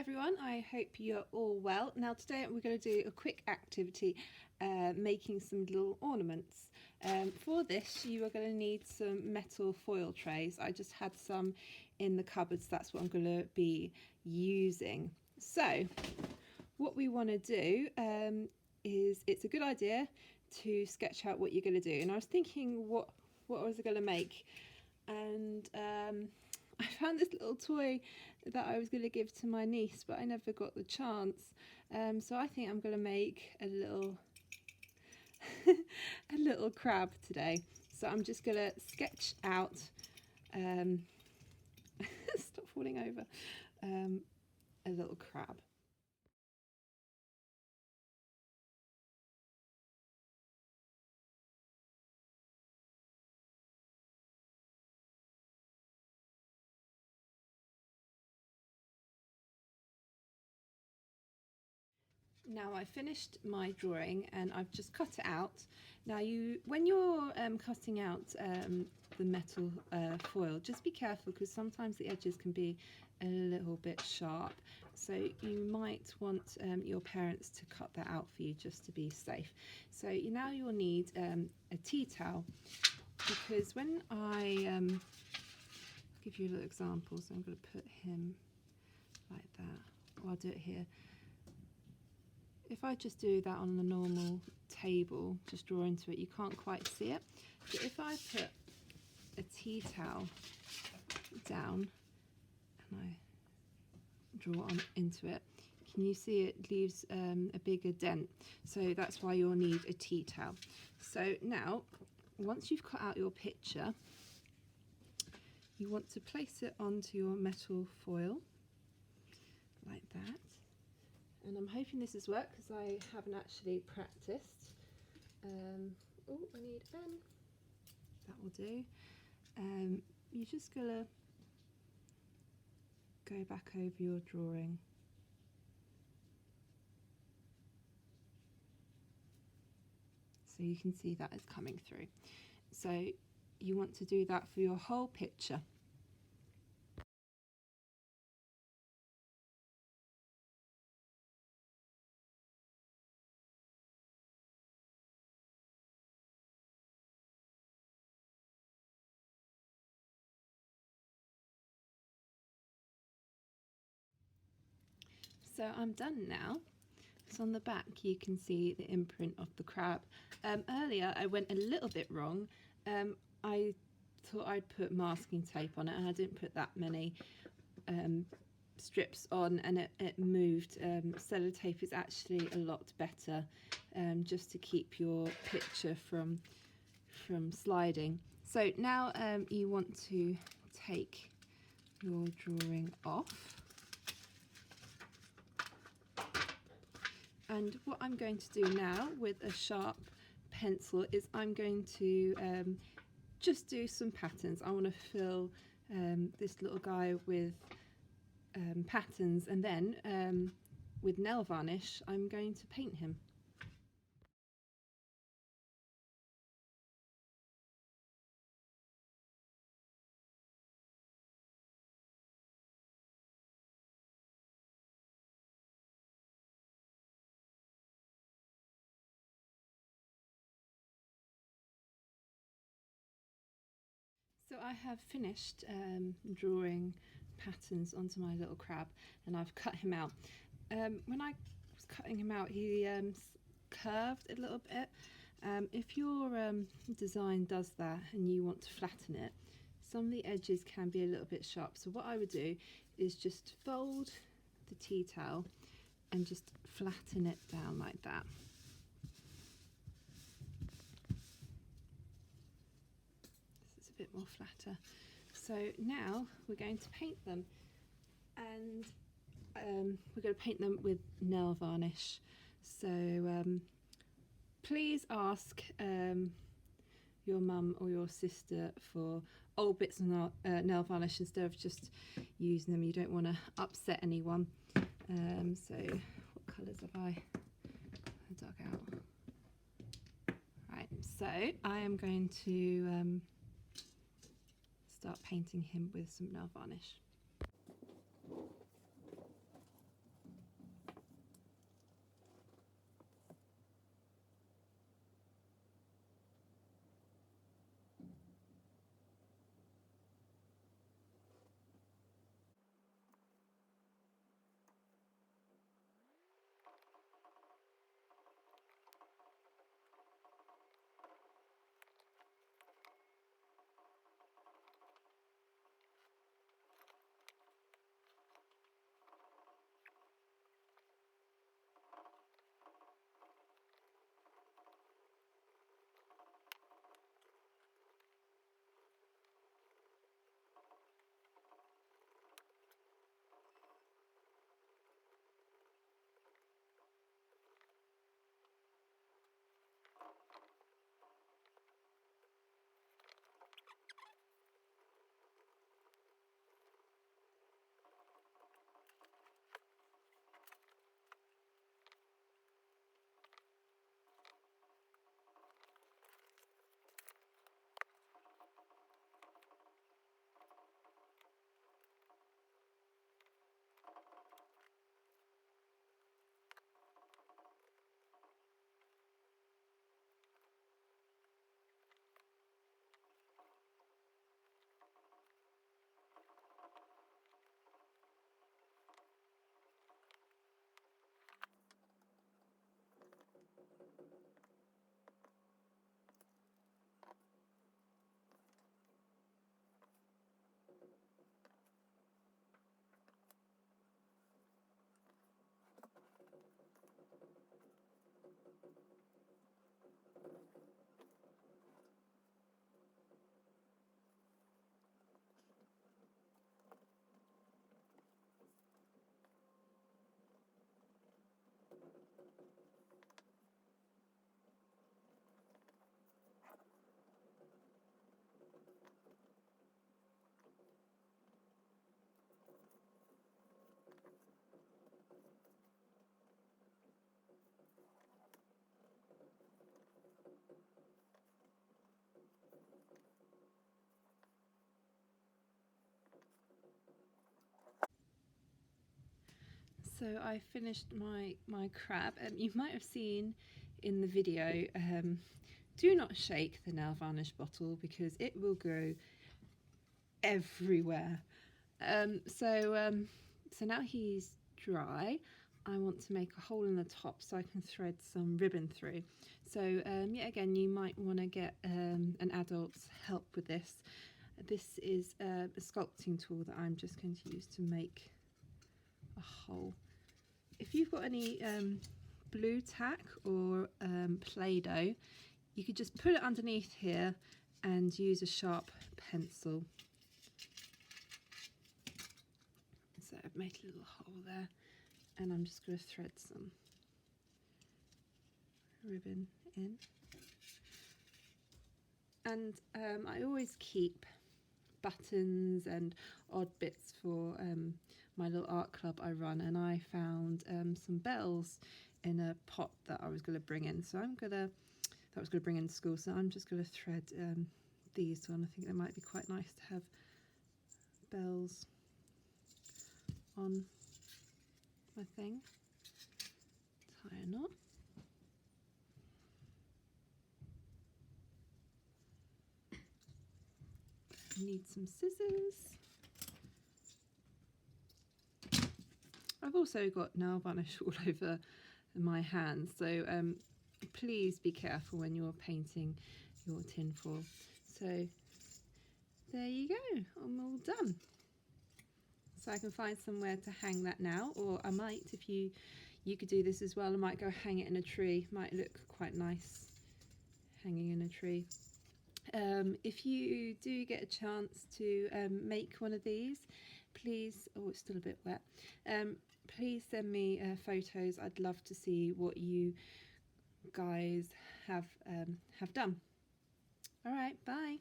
everyone, I hope you're all well. Now today we're going to do a quick activity making some little ornaments. For this you are going to need some metal foil trays. I just had some in the cupboards, that's what I'm going to be using. So what we want to do is, it's a good idea to sketch out what you're going to do. And I was thinking what was I going to make, and I found this little toy that I was going to give to my niece, but I never got the chance. So I think I'm going to make a little a little crab today. So I'm just going to sketch out stop falling over, a little crab. Now I finished my drawing and I've just cut it out. Now when you're cutting out the metal foil, just be careful because sometimes the edges can be a little bit sharp. So you might want your parents to cut that out for you just to be safe. So now you'll need a tea towel, because when I'll give you a little example. So I'm going to put him like that. I'll do it here. If I just do that on the normal table, just draw into it, you can't quite see it. But if I put a tea towel down and I draw on into it, can you see it leaves a bigger dent? So that's why you'll need a tea towel. So now, once you've cut out your picture, you want to place it onto your metal foil like that. And I'm hoping this has worked because I haven't actually practiced. Oh, I need a pen. That will do. You're just gonna go back over your drawing. So you can see that is coming through. So you want to do that for your whole picture. So I'm done now. So on the back you can see the imprint of the crab. Earlier I went a little bit wrong. I thought I'd put masking tape on it and I didn't put that many strips on, and it moved. Sellotape is actually a lot better, just to keep your picture from sliding. So now you want to take your drawing off. And what I'm going to do now with a sharp pencil is I'm going to just do some patterns. I want to fill this little guy with patterns, and then with nail varnish I'm going to paint him. So I have finished drawing patterns onto my little crab, and I've cut him out. When I was cutting him out, he curved a little bit. If your design does that and you want to flatten it, some of the edges can be a little bit sharp. So what I would do is just fold the tea towel and just flatten it down like that. Bit more flatter. So now we're going to paint them, and we're going to paint them with nail varnish. So please ask your mum or your sister for old bits of nail varnish instead of just using them. You don't want to upset anyone. So what colours have I dug out? Right, so I am going to start painting him with some nail varnish. So I finished my crab. You might have seen in the video, do not shake the nail varnish bottle because it will go everywhere. So now he's dry, I want to make a hole in the top so I can thread some ribbon through. So yet again, you might want to get an adult's help with this. This is a sculpting tool that I'm just going to use to make a hole. If you've got any blue tack or Play-Doh, you could just put it underneath here and use a sharp pencil. So I've made a little hole there, and I'm just going to thread some ribbon in. And I always keep buttons and odd bits for my little art club I run, and I found some bells in a pot that I was going to bring in. So that was going to bring in to school. So I'm just going to thread these on. I think they might be quite nice to have bells on my thing. Tie a knot. I need some scissors. I've also got nail varnish all over my hands, so please be careful when you're painting your tin foil. So there you go, I'm all done. So I can find somewhere to hang that now, or I might, if you could do this as well, I might go hang it in a tree. Might look quite nice hanging in a tree. If you do get a chance to make one of these, please, oh, it's still a bit wet, please send me photos. I'd love to see what you guys have done. All right, bye.